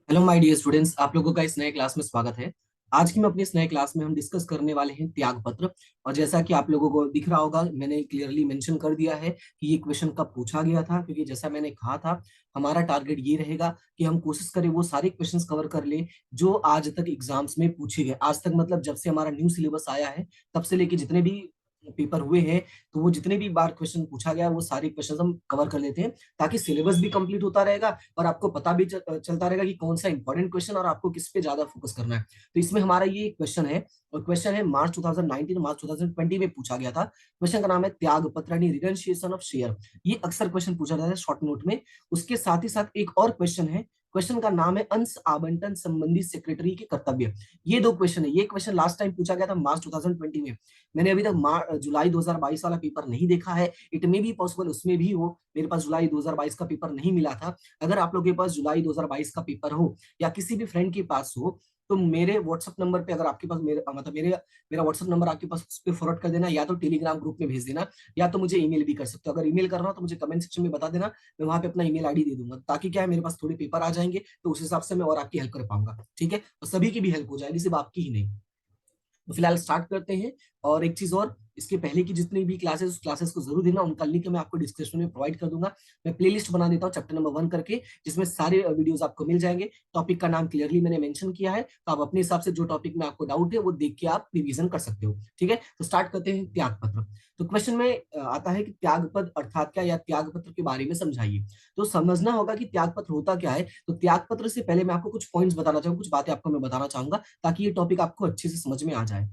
Hello my dear students, आप लोगों का इस नए क्लास में स्वागत है। आज की मैं अपनी इस नए क्लास में हम डिस्कस करने वाले हैं त्याग पत्र। और जैसा कि आप लोगों को दिख रहा होगा, मैंने क्लियरली मेंशन कर दिया है कि ये क्वेश्चन कब पूछा गया था, क्योंकि जैसा मैंने कहा था हमारा टारगेट ये रहेगा कि हम कोशिश करें वो सारे क्वेश्चंस कवर कर ले जो आज तक एग्जाम्स में पूछे गए। आज तक मतलब जब से हमारा न्यू सिलेबस आया है तब से लेके जितने भी पेपर हुए हैं, तो वो जितने भी बार क्वेश्चन पूछा गया वो सारे क्वेश्चन हम कवर कर लेते हैं, ताकि सिलेबस भी कंप्लीट होता रहेगा और आपको पता भी चलता रहेगा कि कौन सा इंपॉर्टेंट क्वेश्चन और आपको किस पे ज्यादा फोकस करना है। तो इसमें हमारा ये क्वेश्चन है, और क्वेश्चन है मार्च 2019 मार्च 2020 में पूछा गया था। क्वेश्चन का नाम है त्याग पत्र यानी रिनंशिएशन ऑफ शेयर। ये अक्सर क्वेश्चन पूछा जाता है शॉर्ट नोट में। उसके साथ ही साथ एक और क्वेश्चन है, क्वेश्चन का नाम है अंश आवंटन संबंधी सेक्रेटरी के कर्तव्य। ये दो क्वेश्चन है। ये क्वेश्चन लास्ट टाइम पूछा गया था मार्च 2020 में। मैंने अभी तक जुलाई 2022 वाला पेपर नहीं देखा है। इट मे बी पॉसिबल उसमें भी हो, मेरे पास जुलाई 2022 का पेपर नहीं मिला था। अगर आप लोगों के पास जुलाई 2022 का पेपर हो या किसी भी फ्रेंड के पास हो, तो मेरे व्हाट्सएप नंबर पे, अगर आपके पास मेरा व्हाट्सएप नंबर आपके पास, उस पर फॉरवर्ड कर देना, या तो टेलीग्राम ग्रुप में भेज देना, या तो मुझे ईमेल भी कर सकते हो। अगर ईमेल करना हो तो मुझे कमेंट सेक्शन में बता देना, मैं वहां पे अपना ईमेल आईडी दे दूंगा, ताकि क्या है मेरे पास थोड़े पेपर आ जाएंगे तो उस हिसाब से मैं और आपकी हेल्प कर पाऊंगा। ठीक है, और सभी की भी हेल्प हो जाएगी, सिर्फ आपकी ही नहीं। तो फिलहाल स्टार्ट करते हैं। और एक चीज और, इसके पहले की जितनी भी क्लासेस, उस क्लासेस को जरूर देना, उनका लिंक मैं आपको डिस्क्रिप्शन में प्रोवाइड कर दूंगा। मैं प्लेलिस्ट बना देता हूँ चैप्टर नंबर 1 करके, जिसमें सारे वीडियोस आपको मिल जाएंगे। टॉपिक का नाम क्लियरली मैंने मेंशन किया है, तो आप अपने हिसाब से जो टॉपिक में आपको डाउट है वो देख के आप रिवीजन कर सकते हो। ठीक है, तो स्टार्ट करते हैं त्याग पत्र। तो क्वेश्चन में आता है कि त्याग पद अर्थात क्या, या त्याग पत्र के बारे में समझाइए। तो समझना होगा कि त्याग पत्र होता क्या है। तो त्याग पत्र से पहले मैं आपको कुछ पॉइंट्स बताना चाहूंगा, कुछ बातें आपको मैं बताना चाहूंगा, ताकि ये टॉपिक आपको अच्छे से समझ में आ जाए।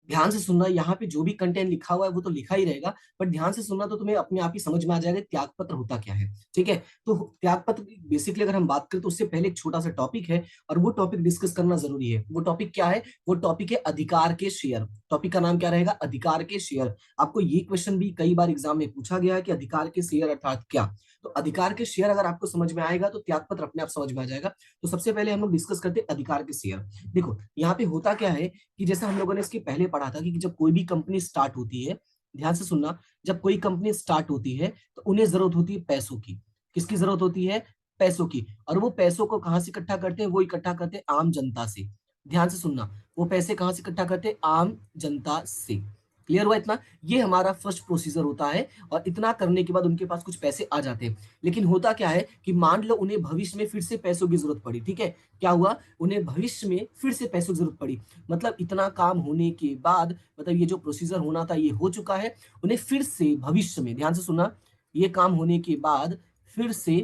ध्यान से सुनना, यहाँ पे जो भी कंटेंट लिखा हुआ है वो तो लिखा ही रहेगा, बट ध्यान से सुनना तो तुम्हें अपने आप ही समझ में आ जाएगा त्याग पत्र होता क्या है। ठीक है, तो त्याग पत्र बेसिकली अगर हम बात करें तो उससे पहले एक छोटा सा टॉपिक है, और वो टॉपिक डिस्कस करना जरूरी है। वो टॉपिक क्या है? वो टॉपिक है अधिकार के शेयर। टॉपिक का नाम क्या रहेगा? अधिकार के शेयर। आपको ये क्वेश्चन भी कई बार एग्जाम में पूछा गया है कि अधिकार के शेयर अर्थात क्या। तो अधिकार के शेयर अगर आपको समझ में आएगा तो त्याग पत्र अपने आप समझ में आ जाएगा। तो सबसे पहले हम लोग डिस्कस करते हैं अधिकार के शेयर। देखो यहाँ पे होता क्या है कि जैसा हम लोगों ने इसके पहले पढ़ा था कि जब कोई भी कंपनी स्टार्ट होती है, ध्यान से सुनना, जब कोई कंपनी स्टार्ट होती है तो उन्हें जरूरत होती है पैसों की। किसकी जरूरत होती है? पैसों की। और वो पैसों को कहां से इकट्ठा करते हैं? वो इकट्ठा करते हैं आम जनता से। ध्यान से सुनना, वो पैसे कहां से इकट्ठा करते हैं? आम जनता से। क्लियर हुआ इतना? ये हमारा फर्स्ट प्रोसीजर होता है, और इतना करने के बाद उनके पास कुछ पैसे आ जाते हैं। लेकिन होता क्या है कि मान लो उन्हें भविष्य में फिर से पैसों की जरूरत पड़ी। ठीक है, क्या हुआ? उन्हें भविष्य में फिर से पैसों की जरूरत पड़ी। मतलब इतना काम होने के बाद, मतलब ये जो प्रोसीजर होना था ये हो चुका है, उन्हें फिर से भविष्य में, ध्यान से सुनना, ये काम होने के बाद फिर से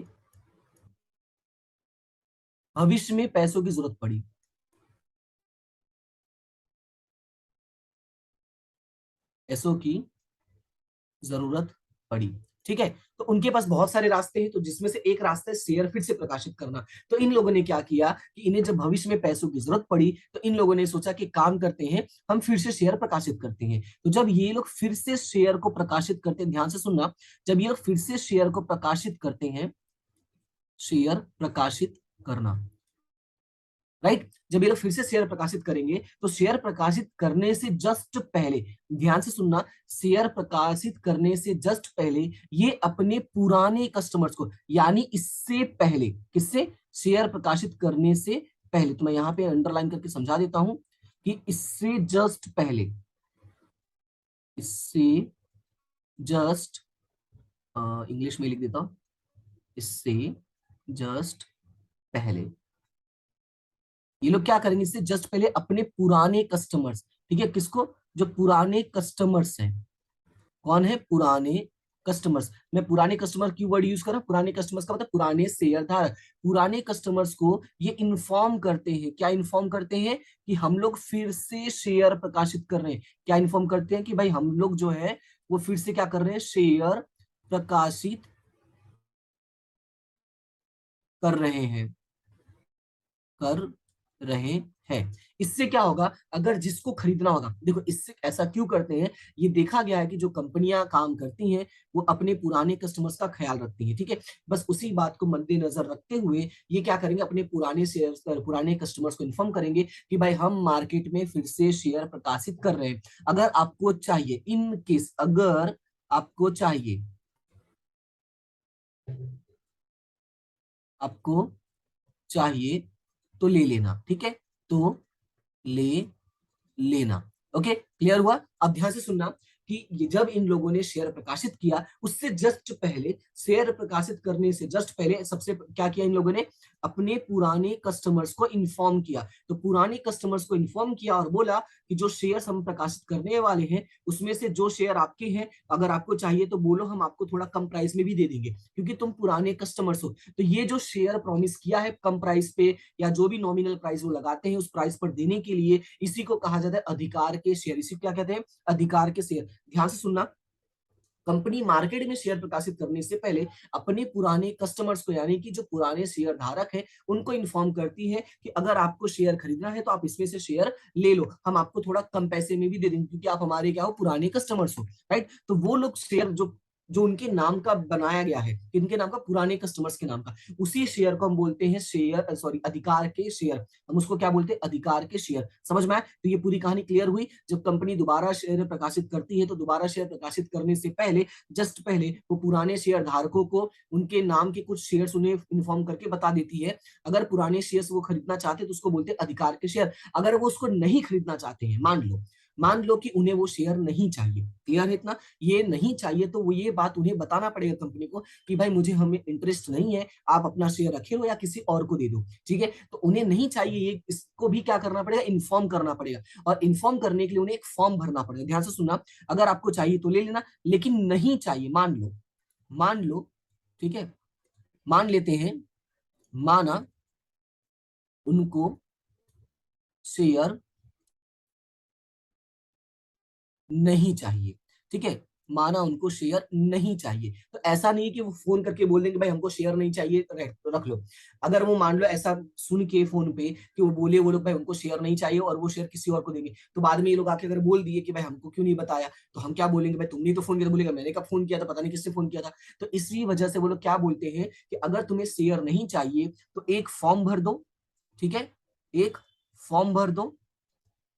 भविष्य में पैसों की जरूरत पड़ी। पैसों की जरूरत पड़ी। ठीक है, तो उनके पास बहुत सारे रास्ते हैं, तो जिसमें से एक रास्ता है शेयर फिर से प्रकाशित करना। तो इन लोगों ने क्या किया कि इन्हें जब भविष्य में पैसों की जरूरत पड़ी, तो इन लोगों ने सोचा कि काम करते हैं, हम फिर से शेयर प्रकाशित करते हैं। तो जब ये लोग फिर से शेयर को प्रकाशित करते हैं, ध्यान से सुनना, जब ये लोग फिर से शेयर को प्रकाशित करते हैं, शेयर प्रकाशित करना, राइट, जब ये लोग फिर से शेयर प्रकाशित करेंगे तो शेयर प्रकाशित करने से जस्ट पहले, ध्यान से सुनना, शेयर प्रकाशित करने से जस्ट पहले ये अपने पुराने कस्टमर्स को, यानी इससे पहले, किससे? शेयर प्रकाशित करने से पहले। तो मैं यहां पे अंडरलाइन करके समझा देता हूं कि इससे जस्ट पहले, इससे जस्ट, इंग्लिश में लिख देता हूं, इससे जस्ट पहले ये लोग क्या करेंगे? इससे जस्ट पहले अपने पुराने कस्टमर्स, ठीक है, किसको? जो पुराने कस्टमर्स हैं। कौन है? पुराने कस्टमर्स। मैं पुराने कस्टमर की वर्ड यूज कर रहा हूं, पुराने कस्टमर्स का मतलब पुराने शेयर धारक। पुराने कस्टमर्स को ये इन्फॉर्म करते हैं, क्या इन्फॉर्म करते हैं? कि हम लोग फिर से शेयर प्रकाशित कर रहे हैं। क्या इन्फॉर्म करते हैं? कि भाई हम लोग जो है वो फिर से क्या कर रहे हैं? शेयर प्रकाशित कर रहे हैं, कर रहे हैं। इससे क्या होगा? अगर जिसको खरीदना होगा, देखो इससे ऐसा क्यों करते हैं, ये देखा गया है कि जो कंपनियां काम करती हैं वो अपने पुराने कस्टमर्स का ख्याल रखती हैं। ठीक है, बस उसी बात को मद्देनजर रखते हुए ये क्या करेंगे? अपने पुराने शेयर, पुराने कस्टमर्स को इन्फॉर्म करेंगे कि भाई हम मार्केट में फिर से शेयर प्रकाशित कर रहे हैं। अगर आपको चाहिए, इन केस अगर आपको चाहिए, आपको चाहिए तो ले लेना, ठीक है, तो ले लेना। ओके, क्लियर हुआ? अब ध्यान से सुनना कि ये जब इन लोगों ने शेयर प्रकाशित किया, उससे जस्ट पहले, शेयर प्रकाशित करने से जस्ट पहले सबसे क्या किया इन लोगों ने, अपने पुराने कस्टमर्स को इन्फॉर्म किया। तो पुराने कस्टमर्स को इन्फॉर्म किया और बोला कि जो शेयर्स हम प्रकाशित करने वाले हैं उसमें से जो शेयर आपके हैं, अगर आपको चाहिए तो बोलो, हम आपको थोड़ा कम प्राइस में भी दे देंगे क्योंकि तुम पुराने कस्टमर्स हो। तो ये जो शेयर प्रॉमिस किया है कम प्राइस पे या जो भी नॉमिनल प्राइस वो लगाते हैं उस प्राइस पर देने के लिए, इसी को कहा जाता है अधिकार के शेयर। इसी को क्या कहते हैं? अधिकार के शेयर। ध्यान से सुनना, कंपनी मार्केट में शेयर प्रकाशित करने से पहले अपने पुराने कस्टमर्स को, यानी कि जो पुराने शेयर धारक हैं, उनको इन्फॉर्म करती है कि अगर आपको शेयर खरीदना है तो आप इसमें से शेयर ले लो, हम आपको थोड़ा कम पैसे में भी दे देंगे क्योंकि आप हमारे क्या हो, पुराने कस्टमर्स हो, राइट। तो वो लोग शेयर जो जो उनके नाम का बनाया गया है, इनके नाम का, पुराने कस्टमर्स के नाम का, उसी शेयर को हम बोलते हैं शेयर, सॉरी, अधिकार के शेयर। हम उसको क्या बोलते हैं? अधिकार के शेयर। समझ में आया? तो ये पूरी कहानी क्लियर हुई। जब कंपनी दोबारा शेयर प्रकाशित करती है तो दोबारा शेयर प्रकाशित करने से पहले, जस्ट पहले, वो पुराने शेयर धारकों को उनके नाम के कुछ शेयर्स उन्हें इन्फॉर्म करके बता देती है। अगर पुराने शेयर्स वो खरीदना चाहते हैं तो उसको बोलते हैं अधिकार के शेयर। अगर वो उसको नहीं खरीदना चाहते हैं, मान लो कि उन्हें वो शेयर नहीं चाहिए, क्लियर है इतना? ये नहीं चाहिए तो वो ये बात उन्हें बताना पड़ेगा कंपनी को कि भाई मुझे, हमें इंटरेस्ट नहीं है, आप अपना शेयर रखे लो या किसी और को दे दो, ठीक है। तो उन्हें नहीं चाहिए, ये इसको भी क्या करना पड़ेगा? इन्फॉर्म करना पड़ेगा। और इन्फॉर्म करने के लिए उन्हें एक फॉर्म भरना पड़ेगा। ध्यान से सुनना, अगर आपको चाहिए तो ले लेना, लेकिन नहीं चाहिए, मान लो, ठीक है, मान लेते हैं, माना उनको शेयर नहीं चाहिए, ठीक है, माना उनको शेयर नहीं चाहिए, तो ऐसा नहीं है कि वो फोन करके बोल देंगे भाई हमको शेयर नहीं चाहिए, रख लो। अगर वो मान लो ऐसा सुन के फोन पे कि वो बोले, वो लोग भाई उनको शेयर नहीं चाहिए और वो शेयर किसी और को देंगे, तो बाद में ये लोग आके अगर बोल दिए कि भाई हमको क्यों नहीं बताया, तो हम क्या बोलेंगे? भाई तुमने तो फोन किया। तो बोलेगा मैंने कब फोन किया था, पता नहीं किसने फोन किया था। तो इसी वजह से वो लोग क्या बोलते हैं कि अगर तुम्हें शेयर नहीं चाहिए तो एक फॉर्म भर दो, ठीक है, एक फॉर्म भर दो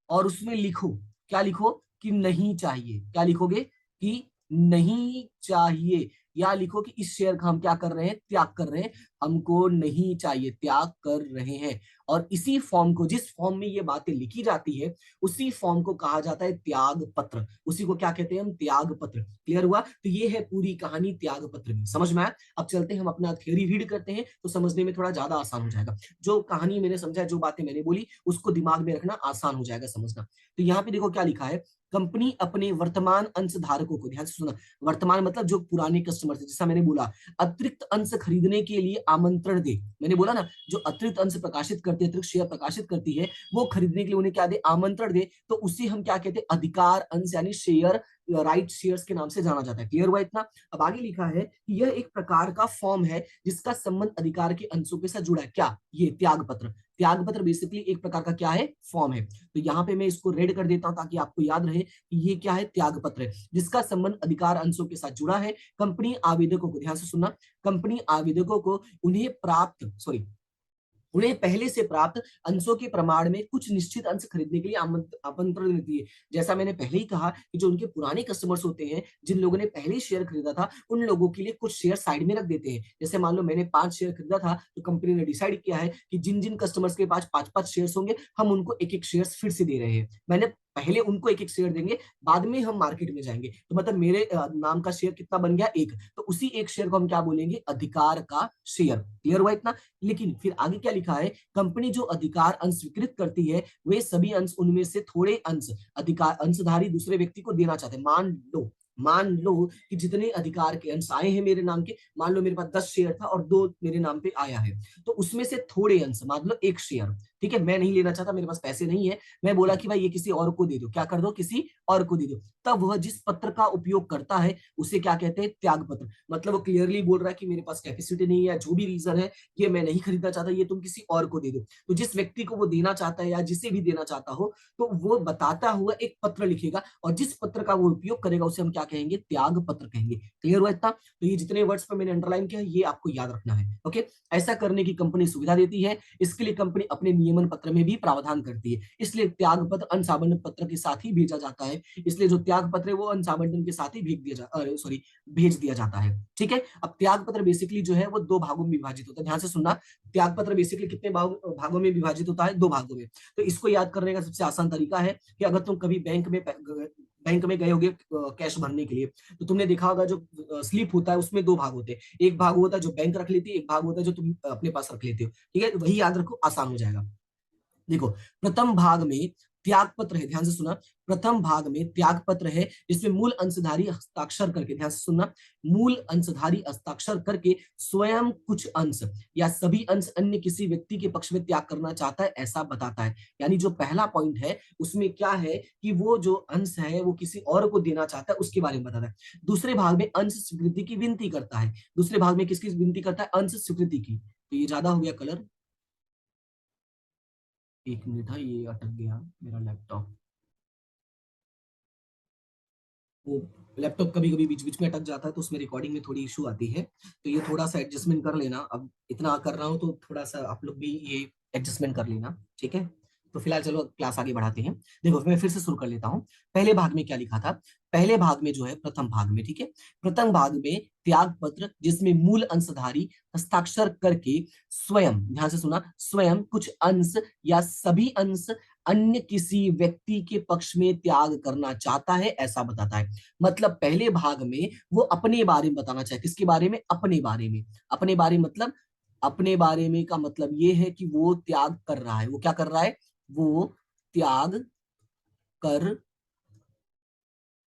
और उसमें लिखो, क्या लिखो? कि नहीं चाहिए। क्या लिखोगे? कि नहीं चाहिए। या लिखो कि इस शेयर का हम क्या कर रहे हैं? त्याग कर रहे हैं, हमको नहीं चाहिए, त्याग कर रहे हैं। और इसी फॉर्म को, जिस फॉर्म में ये बातें लिखी जाती है, उसी फॉर्म को कहा जाता है त्याग पत्र। उसी को क्या कहते हैं हम? त्याग पत्र। क्लियर हुआ? तो ये है पूरी कहानी त्याग पत्र की। समझ में आया? अब चलते हैं, हम अपना थ्योरी रीड करते हैं तो समझने में थोड़ा ज्यादा आसान हो जाएगा। जो कहानी मैंने समझा, जो बातें मैंने बोली, उसको दिमाग में रखना आसान हो जाएगा समझना। तो यहाँ पे देखो क्या लिखा है, कंपनी अपने वर्तमान अंश धारकों को, ध्यान से सुना, वर्तमान मतलब जो पुराने कस्टमर थे, जैसा मैंने बोला, अतिरिक्त अंश खरीदने के लिए आमंत्रण दे। मैंने बोला ना, जो अतिरिक्त अंश प्रकाशित करती है, अतिरिक्त शेयर प्रकाशित करती है, वो खरीदने के लिए उन्हें क्या दे? आमंत्रण दे। तो उसे हम क्या कहते हैं? अधिकार अंश, यानी शेयर, राइट शेयर्स के नाम से जाना जाता है। क्लियर हुआ इतना? अब आगे लिखा है कि यह एक प्रकार का फॉर्म है जिसका संबंध अधिकार के अंशों के साथ जुड़ा है। क्या? ये त्याग पत्र। त्याग पत्र बेसिकली एक प्रकार का क्या है? फॉर्म है। तो यहाँ पे मैं इसको रेड कर देता हूं ताकि आपको याद रहे कि ये क्या है? त्याग पत्र है जिसका संबंध अधिकार अंशों के साथ जुड़ा है। कंपनी आवेदकों को, ध्यान से सुनना, कंपनी आवेदकों को उन्हें पहले से प्राप्त अंशों के प्रमाण में कुछ निश्चित अंश खरीदने के लिए आमंत्रण देती है। जैसा मैंने पहले ही कहा कि जो उनके पुराने कस्टमर्स होते हैं, जिन लोगों ने पहले ही शेयर खरीदा था, उन लोगों के लिए कुछ शेयर साइड में रख देते हैं। जैसे मान लो मैंने 5 शेयर खरीदा था, तो कंपनी ने डिसाइड किया है कि जिन जिन कस्टमर्स के पास 5-5 शेयर होंगे, हम उनको एक एक शेयर फिर से दे रहे हैं। मैंने पहले उनको एक एक शेयर देंगे, बाद में हम मार्केट में जाएंगे। तो मतलब मेरे नाम का शेयर कितना बन गया? एक। तो उसी एक शेयर को हम क्या बोलेंगे? अधिकार का शेयर। क्लियर हुआ इतना? लेकिन फिर आगे क्या लिखा है, कंपनी जो अधिकार अंश स्वीकृत करती है, वे सभी अंश, उनमें से थोड़े अंश अधिकार अंशधारी दूसरे व्यक्ति को देना चाहते हैं। मान लो कि जितने अधिकार के अंश आए हैं मेरे नाम के, मान लो मेरे पास 10 शेयर था और 2 मेरे नाम पे आया है, तो उसमें से थोड़े अंश, मान लो 1 शेयर, ठीक है, मैं नहीं लेना चाहता, मेरे पास पैसे नहीं है, मैं बोला कि भाई ये किसी और को दे दो। क्या कर दो? किसी और को दे दो। तब वह जिस पत्र का उपयोग करता है उसे क्या कहते हैं? त्याग पत्र। मतलब वो क्लियरली बोल रहा है कि मेरे पास कैपेसिटी नहीं है, जो भी रीजन है, ये मैं नहीं खरीदना चाहता, ये तुम किसी और को दे दो। तो जिस व्यक्ति को वो देना चाहता है या जिसे भी देना चाहता हो, तो वो बताता हुआ एक पत्र लिखेगा, और जिस पत्र का वो उपयोग करेगा उसे हम क्या कहेंगे? त्याग पत्र कहेंगे। क्लियर हुआ इतना? तो ये जितने वर्ड्स पर मैंने अंडरलाइन किया है, ये आपको याद रखना है। ओके, ऐसा करने की कंपनी सुविधा देती है। इसके लिए कंपनी अपने नियम नियमन पत्र में भी प्रावधान करती है। इसलिए त्याग पत्र अंश आवंटन पत्र के साथ ही भेजा जाता है। इसलिए जो त्याग पत्र है वो अंश आवंटन के साथ ही भेज दिया जाता है। ठीक है, अब त्याग पत्र बेसिकली जो है वो दो भागों में विभाजित होता है। ध्यान से सुनना, त्याग पत्र बेसिकली कितने भागों में विभाजित होता है? दो भागों में। तो इसको याद करने का सबसे आसान तरीका है कि अगर तुम कभी बैंक में गए होगे कैश भरने के लिए, तो तुमने देखा होगा जो स्लिप होता है उसमें दो भाग होते हैं। एक भाग होता है जो बैंक रख लेती है, एक भाग होता है जो तुम अपने पास रख लेते हो। ठीक है, वही याद रखो, आसान हो जाएगा। देखो, प्रथम भाग में त्याग पत्र है, ध्यान से सुना। प्रथम भाग में त्याग पत्र है जिसमें मूल अंशधारी हस्ताक्षर करके, ध्यान से सुनना, मूल अंशधारी हस्ताक्षर करके स्वयं कुछ अंश या सभी अंश अन्य किसी व्यक्ति के पक्ष में त्याग करना चाहता है, ऐसा बताता है। यानी जो पहला पॉइंट है उसमें क्या है कि वो जो अंश है वो किसी और को देना चाहता है, उसके बारे में बताता है। दूसरे भाग में अंश स्वीकृति की विनती करता है। दूसरे भाग में किसकी विनती करता है? अंश स्वीकृति की। तो ये ज्यादा हो गया कलर, एक मिनट, था ये अटक गया मेरा लैपटॉप। वो लैपटॉप कभी कभी बीच बीच में अटक जाता है तो उसमें रिकॉर्डिंग में थोड़ी इशू आती है, तो ये थोड़ा सा एडजस्टमेंट कर लेना। अब इतना कर रहा हूँ तो थोड़ा सा आप लोग भी ये एडजस्टमेंट कर लेना, ठीक है। तो फिलहाल चलो क्लास आगे बढ़ाते हैं। देखो मैं फिर से शुरू कर लेता हूँ। पहले भाग में क्या लिखा था? पहले भाग में जो है, प्रथम भाग में, ठीक है, प्रथम भाग में त्याग पत्र जिसमें मूल अंशधारी हस्ताक्षर करके स्वयं, ध्यान से सुना, स्वयं कुछ अंश या सभी अंश अन्य किसी व्यक्ति के पक्ष में त्याग करना चाहता है, ऐसा बताता है। मतलब पहले भाग में वो अपने बारे में बताना चाहे। किसके बारे में? अपने बारे में। अपने बारे में मतलब, अपने बारे में का मतलब ये है कि वो त्याग कर रहा है। वो क्या कर रहा है? वो त्याग कर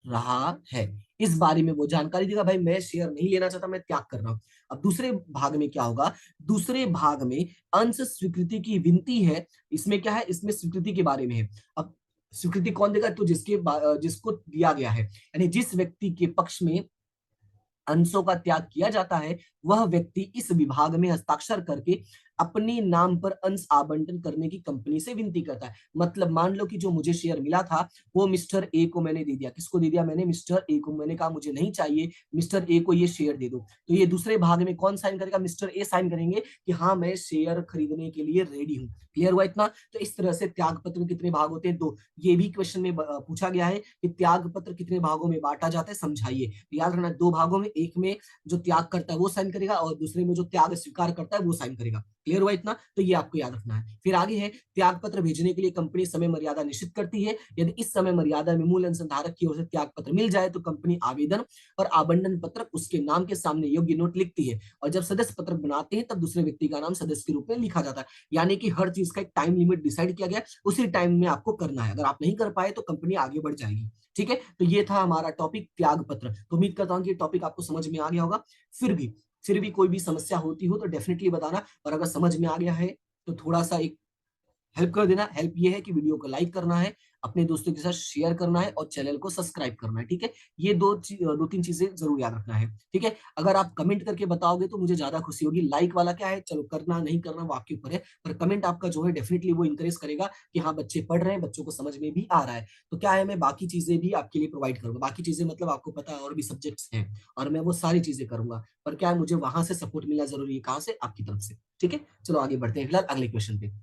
रहा है, इस बारे में वो जानकारी देगा। भाई मैं शेयर नहीं लेना चाहता, मैं त्याग कर रहा हूं। अब दूसरे भाग में क्या होगा? दूसरे भाग में अंश स्वीकृति की विनती है। इसमें क्या है? इसमें स्वीकृति के बारे में है। अब स्वीकृति कौन देगा? तो जिसको दिया गया है, यानी जिस व्यक्ति के पक्ष में अंशों का त्याग किया जाता है, वह व्यक्ति इस विभाग में हस्ताक्षर करके अपने नाम पर अंश आवंटन करने की कंपनी से विनती करता है। मतलब मान लो कि जो मुझे शेयर मिला था वो मिस्टर ए को मैंने दे दिया। किसको दे दिया? मैंने मिस्टर ए को। मैंने कहा मुझे नहीं चाहिए, मिस्टर ए को ये शेयर दे दो। तो ये दूसरे भाग में कौन साइन करेगा? मिस्टर ए साइन करेंगे कि हाँ मैं शेयर खरीदने के लिए रेडी हूँ। क्लियर हुआ इतना? तो इस तरह से त्याग पत्र में कितने भाग होते हैं? दो। ये भी क्वेश्चन में पूछा गया है कि त्याग पत्र कितने भागों में बांटा जाता है, समझाइए। तो याद रखना, दो भागों में, एक में जो त्याग करता है वो साइन करेगा और दूसरे में जो त्याग स्वीकार करता है वो साइन करेगा। क्लियर हुआ इतना? तो ये आपको याद रखना है। फिर आगे है, त्याग पत्र भेजने के लिए कंपनी समय मर्यादा निश्चित करती है। यदि इस समय मर्यादा में मूल अंशधारक की ओर से त्याग पत्र मिल जाए तो कंपनी आवेदन और आवंटन पत्र उसके नाम के सामने योग्य नोट लिखती है, और जब सदस्य पत्र बनाते हैं तब दूसरे व्यक्ति का नाम सदस्य के रूप में लिखा जाता है। यानी कि हर चीज का एक टाइम लिमिट डिसाइड किया गया, उसी टाइम में आपको करना है। अगर आप नहीं कर पाए तो कंपनी आगे बढ़ जाएगी। ठीक है, तो ये था हमारा टॉपिक त्याग पत्र। तो उम्मीद करता हूँ कि टॉपिक आपको समझ में आ गया होगा। फिर भी फिर भी कोई भी समस्या होती हो तो डेफिनेटली बताना, और अगर समझ में आ गया है तो थोड़ा सा एक हेल्प कर देना। हेल्प ये है कि वीडियो को लाइक करना है, अपने दोस्तों के साथ शेयर करना है और चैनल को सब्सक्राइब करना है। ठीक है, ये दो तीन चीजें जरूर याद रखना है। ठीक है, अगर आप कमेंट करके बताओगे तो मुझे ज्यादा खुशी होगी। लाइक वाला क्या है, चलो करना नहीं करना वो आपके ऊपर है, पर कमेंट आपका जो है डेफिनेटली वो इंकरेज करेगा कि हाँ बच्चे पढ़ रहे हैं, बच्चों को समझ में भी आ रहा है। तो क्या है, मैं बाकी चीजें भी आपके लिए प्रोवाइड करूंगा। बाकी चीजें मतलब आपको पता है और भी सब्जेक्ट्स हैं, और मैं वो सारी चीजें करूंगा। पर क्या है, मुझे वहां से सपोर्ट मिलना जरूरी है। कहाँ से? आपकी तरफ से। ठीक है, चलो आगे बढ़ते हैं फिलहाल अगले क्वेश्चन पे।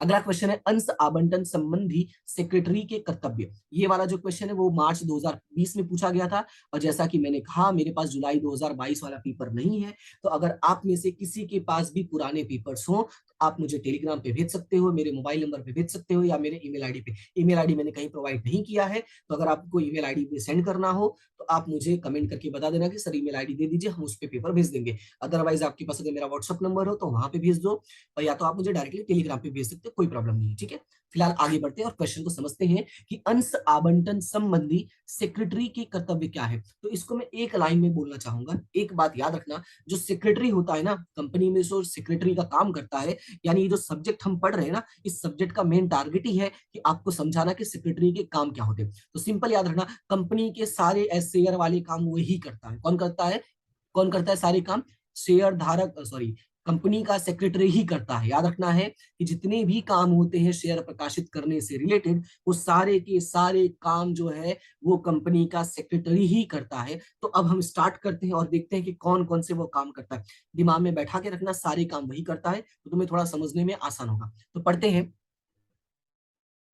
अगला क्वेश्चन है अंश आवंटन संबंधी सेक्रेटरी के कर्तव्य। ये वाला जो क्वेश्चन है वो मार्च 2020 में पूछा गया था, और जैसा कि मैंने कहा मेरे पास जुलाई 2022 वाला पेपर नहीं है। तो अगर आप में से किसी के पास भी पुराने पेपर्स हो तो आप मुझे टेलीग्राम पे भेज सकते हो, मेरे मोबाइल नंबर पे भेज सकते हो, या मेरे ईमेल आईडी पे। ईमेल आईडी मैंने कहीं प्रोवाइड नहीं किया है, तो अगर आपको ईमेल आईडी पे सेंड करना हो तो आप मुझे कमेंट करके बता देना कि सर ईमेल आईडी दे दीजिए, हम उस पर पेपर भेज देंगे। अदरवाइज आपके पास अगर मेरा व्हाट्सअप नंबर हो तो वहां पे भेज दो, और या तो आप मुझे डायरेक्टली टेलीग्राम पे भेज सकते हो, कोई प्रॉब्लम नहीं है। ठीक है, फिलहाल आगे बढ़ते हैं और क्वेश्चन को समझते हैं कि अंश आवंटन संबंधी सेक्रेटरी के कर्तव्य क्या है। तो इसको मैं एक लाइन में बोलना चाहूंगा। एक बात याद रखना, जो सेक्रेटरी होता है ना कंपनी में, जो सेक्रेटरी का काम करता है, यानी ये जो सब्जेक्ट हम पढ़ रहे हैं ना, इस सब्जेक्ट का मेन टारगेट ही है कि आपको समझाना कि सेक्रेटरी के काम क्या होते हैं। तो सिंपल याद रखना, कंपनी के सारे शेयर वाले काम वही करता है। कौन करता है? कौन करता है सारे काम? शेयर धारक, सॉरी, कंपनी का सेक्रेटरी ही करता है। याद रखना है कि जितने भी काम होते हैं शेयर प्रकाशित करने से रिलेटेड, वो सारे के सारे काम जो है वो कंपनी का सेक्रेटरी ही करता है। तो अब हम स्टार्ट करते हैं और देखते हैं कि कौन कौन से वो काम करता है। दिमाग में बैठा के रखना, सारे काम वही करता है, तो तुम्हें थोड़ा समझने में आसान होगा। तो पढ़ते हैं।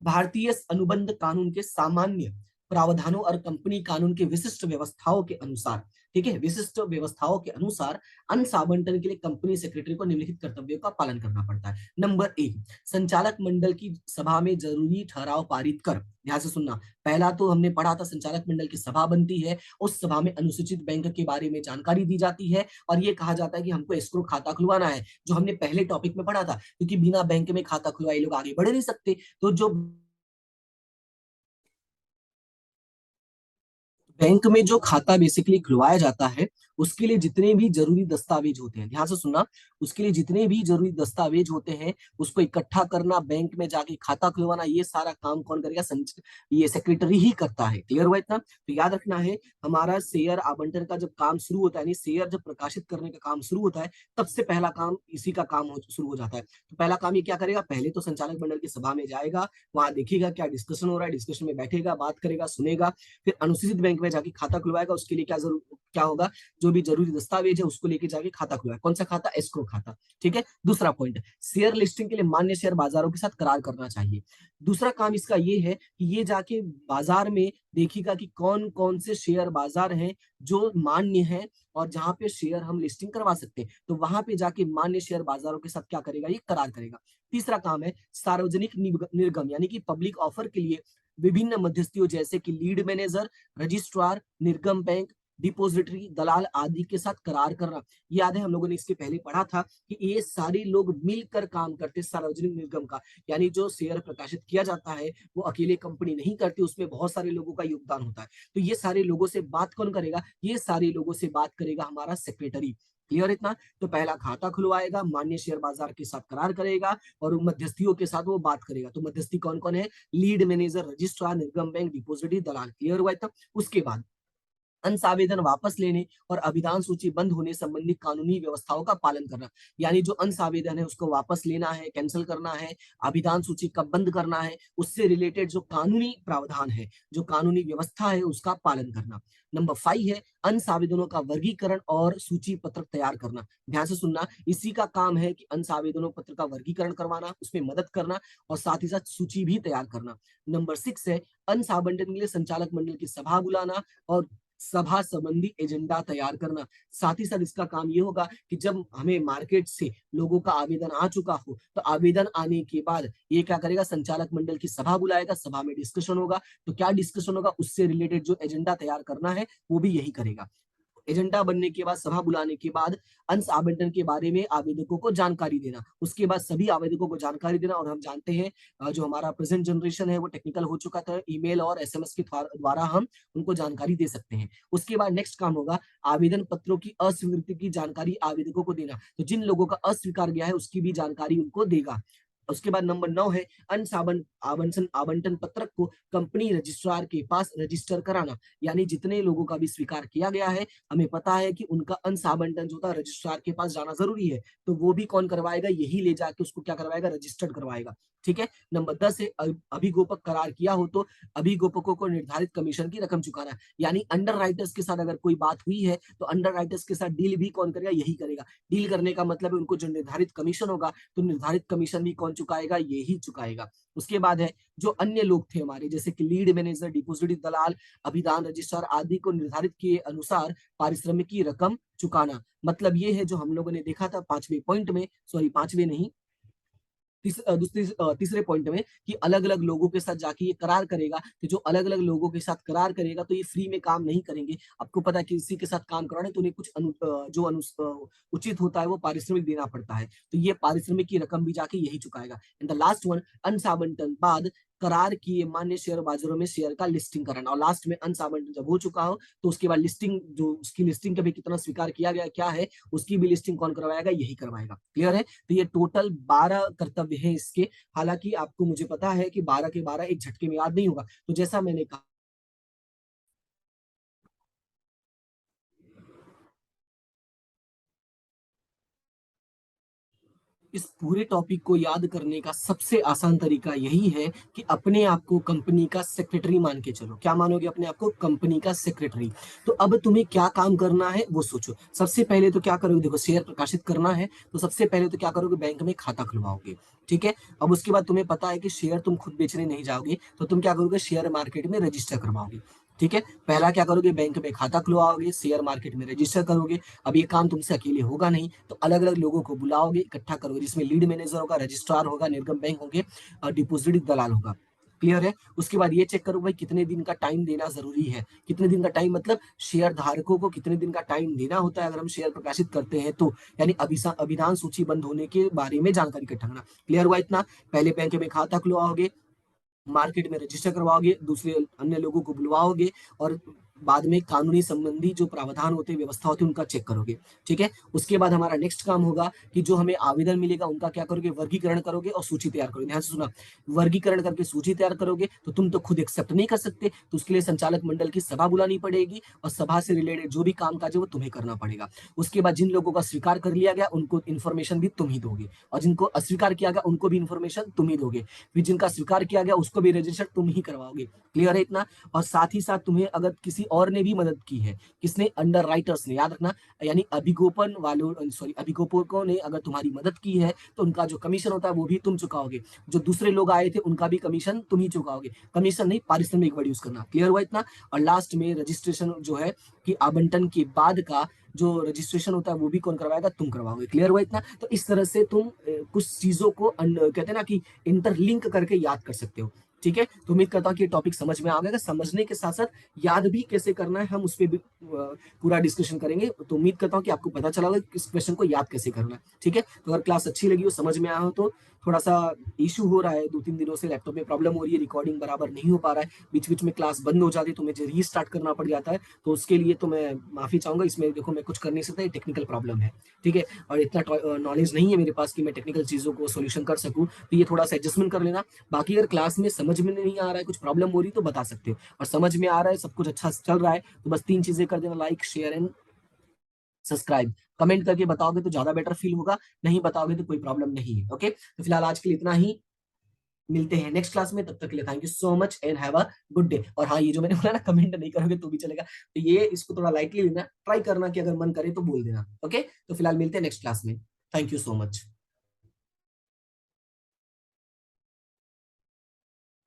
भारतीय अनुबंध कानून के सामान्य प्रावधानों और कंपनी कानून के विशिष्ट व्यवस्थाओं के अनुसार, ठीक है, विशिष्ट व्यवस्थाओं के अनुसार अंश आवंटन के लिए कंपनी सेक्रेटरी को निम्नलिखित कर्तव्यों का पालन करना पड़ता है। नंबर एक, संचालक मंडल की सभा में जरूरी ठहराव पारित कर। ध्यान से सुनना। पहला तो हमने पढ़ा था संचालक मंडल की सभा बनती है, उस सभा में अनुसूचित बैंक के बारे में जानकारी दी जाती है और ये कहा जाता है कि हमको एस्क्रो खाता खुलवाना है, जो हमने पहले टॉपिक में पढ़ा था, क्योंकि बिना बैंक में खाता खुलवाए लोग आगे बढ़ नहीं सकते। तो जो बैंक में जो खाता बेसिकली खुलवाया जाता है, उसके लिए जितने भी जरूरी दस्तावेज होते हैं, ध्यान से सुनना, उसके लिए जितने भी जरूरी दस्तावेज होते हैं उसको इकट्ठा करना, बैंक में जाके खाता खुलवाना, ये सारा काम कौन करेगा? ये सेक्रेटरी ही करता है। क्लियर हुआ इतना? तो याद रखना है, हमारा शेयर आवंटन का जब काम शुरू होता है, यानी शेयर जब प्रकाशित करने का काम शुरू होता है, तब से पहला काम इसी का काम शुरू हो जाता है। तो पहला काम ये क्या करेगा? पहले तो संचालक मंडल की सभा में जाएगा, वहां देखेगा क्या डिस्कशन हो रहा है, डिस्कशन में बैठेगा, बात करेगा, सुनेगा, फिर अनुसूचित बैंक में जाके खाता खुलवाएगा। उसके लिए क्या होगा? जो भी जरूरी दस्तावेज है उसको लेके जाके खाता खुलवाएगा। कौन सा खाता? एस्क्रो खाता। ठीक है। दूसरा पॉइंट, शेयर लिस्टिंग के लिए मान्य शेयर बाजारों के साथ करार करना चाहिए। दूसरा काम इसका ये है कि ये जाके बाजार में देखिएगा कि कौन कौन से शेयर बाजार हैं जो मान्य है और जहां पे शेयर हम लिस्टिंग करवा सकते हैं, तो वहां पे जाके मान्य शेयर बाजारों के साथ क्या करेगा? ये करार करेगा। तीसरा काम है सार्वजनिक निर्गम, यानी कि पब्लिक ऑफर के लिए विभिन्न मध्यस्थियों जैसे कि लीड मैनेजर, रजिस्ट्रार, निर्गम बैंक, डिपोजिटरी, दलाल आदि के साथ करार करना। याद है हम लोगों ने इसके पहले पढ़ा था कि ये सारे लोग मिलकर काम करते सार्वजनिक निर्गम का, यानी जो शेयर प्रकाशित किया जाता है वो अकेले कंपनी नहीं करती, उसमें बहुत सारे लोगों का योगदान होता है। तो ये सारे लोगों से बात कौन करेगा? ये सारे लोगों से बात करेगा हमारा सेक्रेटरी। क्लियर इतना? तो पहला खाता खुलवाएगा, मान्य शेयर बाजार के साथ करार करेगा और मध्यस्थियों के साथ वो बात करेगा। तो मध्यस्थी कौन कौन है? लीड मैनेजर, रजिस्ट्रार, निर्गम बैंक, डिपोजिटरी, दलाल। क्लियर हुआ इतना? उसके बाद अंश आवेदन वापस लेने और अभिधान सूची बंद होने संबंधी कानूनी व्यवस्थाओं का पालन करना। यानी जो अंश आवेदन है उसको वापस लेना है, कैंसिल करना है, अभिधान सूची कब बंद करना है, उससे रिलेटेड जो कानूनी प्रावधान है, जो कानूनी व्यवस्था है, उसका पालन करना। नंबर 5 है अंश आवेदनों का वर्गीकरण और सूची पत्रक तैयार करना। ध्यान से सुनना, इसी का काम है कि अंश आवेदनों पत्र का वर्गीकरण करवाना, उसमें मदद करना और साथ ही साथ सूची भी तैयार करना। नंबर 6 है अंश आवंटन के लिए संचालक मंडल की सभा बुलाना और सभा संबंधी एजेंडा तैयार करना। साथ ही साथ इसका काम ये होगा कि जब हमें मार्केट से लोगों का आवेदन आ चुका हो, तो आवेदन आने के बाद ये क्या करेगा? संचालक मंडल की सभा बुलाएगा, सभा में डिस्कशन होगा। तो क्या डिस्कशन होगा? उससे रिलेटेड जो एजेंडा तैयार करना है वो भी यही करेगा। एजेंडा बनने के बाद, सभा बुलाने के बाद अंश आवंटन के बारे में आवेदकों को जानकारी देना, उसके बाद सभी आवेदकों को जानकारी देना। और हम जानते हैं जो हमारा प्रेजेंट जनरेशन है वो टेक्निकल हो चुका था, ईमेल और एसएमएस के द्वारा हम उनको जानकारी दे सकते हैं। उसके बाद नेक्स्ट काम होगा आवेदन पत्रों की अस्वीकृति की जानकारी आवेदकों को देना। तो जिन लोगों का अस्वीकार गया है उसकी भी जानकारी उनको देगा। उसके बाद नंबर 9 है अंश आवंटन आवंटन पत्रक को कंपनी रजिस्ट्रार के पास रजिस्टर कराना। यानी जितने लोगों का भी स्वीकार किया गया है, हमें पता है कि उनका अंश आवंटन जो था रजिस्ट्रार के पास जाना जरूरी है, तो वो भी कौन करवाएगा? यही ले जाके उसको क्या करवाएगा? रजिस्टर्ड करवाएगा। ठीक है। नंबर 10 है अभिगोपक करार किया हो तो अभिगोपकों को निर्धारित कमीशन की रकम चुकाना। यानी अंडर राइटर्स के साथ अगर कोई बात हुई है तो अंडर राइटर्स के साथ डील भी कौन करेगा? यही करेगा। डील करने का मतलब है उनको जो निर्धारित कमीशन होगा, तो निर्धारित कमीशन भी कौन चुकाएगा? यही चुकाएगा। उसके बाद है जो अन्य लोग थे हमारे, जैसे कि लीड मैनेजर, डिपोजिटरी दलाल, अभिदान रजिस्ट्रार आदि को निर्धारित किए अनुसार पारिश्रमिक की रकम चुकाना। मतलब ये है जो हम लोगों ने देखा था पांचवें पॉइंट में, सॉरी पांचवें नहीं, तीसरे पॉइंट में, कि अलग अलग लोगों के साथ जाके ये करार करेगा। कि जो अलग अलग लोगों के साथ करार करेगा तो ये फ्री में काम नहीं करेंगे। आपको पता है कि किसी के साथ काम कराना है तो उन्हें कुछ उचित होता है वो पारिश्रमिक देना पड़ता है। तो ये पारिश्रमिक की रकम भी जाके यही चुकाएगा। एंड द लास्ट वन, अंश आवंटन बाद करार किए मान्य शेयर बाजारों में शेयर का लिस्टिंग कराना। और लास्ट में अंश आवंटन जब हो चुका हो तो उसके बाद लिस्टिंग, जो उसकी लिस्टिंग का भी कितना स्वीकार किया गया क्या है, उसकी भी लिस्टिंग कौन करवाएगा? यही करवाएगा। क्लियर है? तो ये टोटल 12 कर्तव्य हैं इसके। हालांकि आपको, मुझे पता है कि 12 के 12 एक झटके में याद नहीं होगा, तो जैसा मैंने कहा इस पूरे टॉपिक को याद करने का सबसे आसान तरीका यही है कि अपने आप को कंपनी का सेक्रेटरी मान के चलो। क्या मानोगे अपने आप को? कंपनी का सेक्रेटरी। तो अब तुम्हें क्या काम करना है वो सोचो। सबसे पहले तो क्या करोगे, देखो शेयर प्रकाशित करना है तो सबसे पहले तो क्या करोगे, बैंक में खाता खुलवाओगे। ठीक है। अब उसके बाद तुम्हें पता है कि शेयर तुम खुद बेचने नहीं जाओगे, तो तुम क्या करोगे, शेयर मार्केट में रजिस्टर करवाओगे। ठीक है। पहला क्या करोगे, बैंक में खाता खुलवाओगे, शेयर मार्केट में रजिस्टर करोगे। अब ये काम तुमसे अकेले होगा नहीं, तो अलग अलग लोगों को बुलाओगे, इकट्ठा करोगे, जिसमें लीड मैनेजर होगा, रजिस्ट्रार होगा, निर्गम बैंक होंगे और डिपॉजिट दलाल होगा। क्लियर है? उसके बाद ये चेक करो भाई कितने दिन का टाइम देना जरूरी है। कितने दिन का टाइम मतलब शेयर धारकों को कितने दिन का टाइम देना होता है अगर हम शेयर प्रकाशित करते हैं तो, यानी अभिधान सूची बंद होने के बारे में जानकारी इकट्ठा करना। क्लियर हुआ इतना? पहले बैंक में खाता खुलवाओगे, मार्केट में रजिस्टर करवाओगे, दूसरे अन्य लोगों को बुलवाओगे और बाद में कानूनी संबंधी जो प्रावधान होते हैं, व्यवस्था होती है, उनका चेक करोगे। ठीक है। उसके बाद हमारा नेक्स्ट काम होगा कि जो हमें आवेदन मिलेगा उनका क्या करोगे, वर्गीकरण करोगे और सूची तैयार करोगे। ध्यान से सुना, वर्गीकरण करके सूची तैयार करोगे तो तुम तो खुद एक्सेप्ट नहीं कर सकते, तो उसके लिए संचालक मंडल की सभा बुलानी पड़ेगी और सभा से रिलेटेड जो भी काम काज है वो तुम्हें करना पड़ेगा। उसके बाद जिन लोगों का स्वीकार कर लिया गया उनको इन्फॉर्मेशन भी तुम ही दोगे, और जिनको अस्वीकार किया गया उनको भी इन्फॉर्मेशन तुम ही दोगे। फिर जिनका स्वीकार किया गया उसको भी रजिस्टर तुम ही करवाओगे। क्लियर है इतना? और साथ ही साथ तुम्हें अगर किसी और ने भी मदद की है, किसने, अंडर राइटर्स ने, याद रखना, यानी अभिगोपन वालों, सॉरी, अभिगोपकों ने अगर तुम्हारी मदद की है तो उनका जो कमीशन होता है वो भी तुम चुकाओगे। जो दूसरे लोग आए थे उनका भी कमीशन तुम ही चुकाओगे। कमीशन नहीं, पारिश्रमिक वर्ड यूज करना। क्लियर हुआ इतना? और लास्ट में रजिस्ट्रेशन जो है कि आवंटन के बाद का जो रजिस्ट्रेशन होता है वो भी कौन करवाएगा, तुम करवाओगे। क्लियर हुआ इतना? तो इस तरह से तुम कुछ चीजों को कहते हैं ना कि इंटरलिंक करके याद कर सकते हो। ठीक है। तो उम्मीद करता हूँ कि ये टॉपिक समझ में आ गया। समझने के साथ साथ याद भी कैसे करना है हम उस पर भी पूरा डिस्कशन करेंगे। तो उम्मीद करता हूँ कि आपको पता चला होगा कि इस क्वेश्चन को याद कैसे करना है। ठीक है। तो अगर क्लास अच्छी लगी हो, समझ में आया हो, तो थोड़ा सा इशू हो रहा है, 2-3 दिनों से लैपटॉप में प्रॉब्लम हो रही है, रिकॉर्डिंग बराबर नहीं हो पा रहा है, बीच बीच में क्लास बंद हो जाती है तो मुझे रीस्टार्ट करना पड़ जाता है। तो उसके लिए तो मैं माफी चाहूंगा। इसमें देखो मैं कुछ कर नहीं सकता, ये टेक्निकल प्रॉब्लम है। ठीक है। और इतना नॉलेज नहीं है मेरे पास कि मैं टेक्निकल चीजों को सोल्यूशन कर सकूं, तो ये थोड़ा सा एडजस्टमेंट कर लेना। बाकी अगर क्लास में समझ में नहीं आ रहा है, कुछ प्रॉब्लम हो रही तो बता सकते हो, और समझ में आ रहा है, सब कुछ अच्छा चल रहा है, तो बस 3 चीजें कर देना, like, share and subscribe. Comment करके बताओगे तो ज्यादा बेटर फील होगा, नहीं बताओगे तो कोई प्रॉब्लम नहीं है। ओके। तो फिलहाल आज के लिए इतना ही, मिलते हैं नेक्स्ट क्लास में। तब तक के लिए thank you so much and have a good day. और हाँ, ये जो मैंने बोला ना कमेंट नहीं करोगे तो भी चलेगा, तो ये इसको थोड़ा लाइटली लेना, ट्राई करना कि अगर मन करे तो बोल देना। ओके। तो फिलहाल मिलते हैं नेक्स्ट क्लास में। Thank you so much.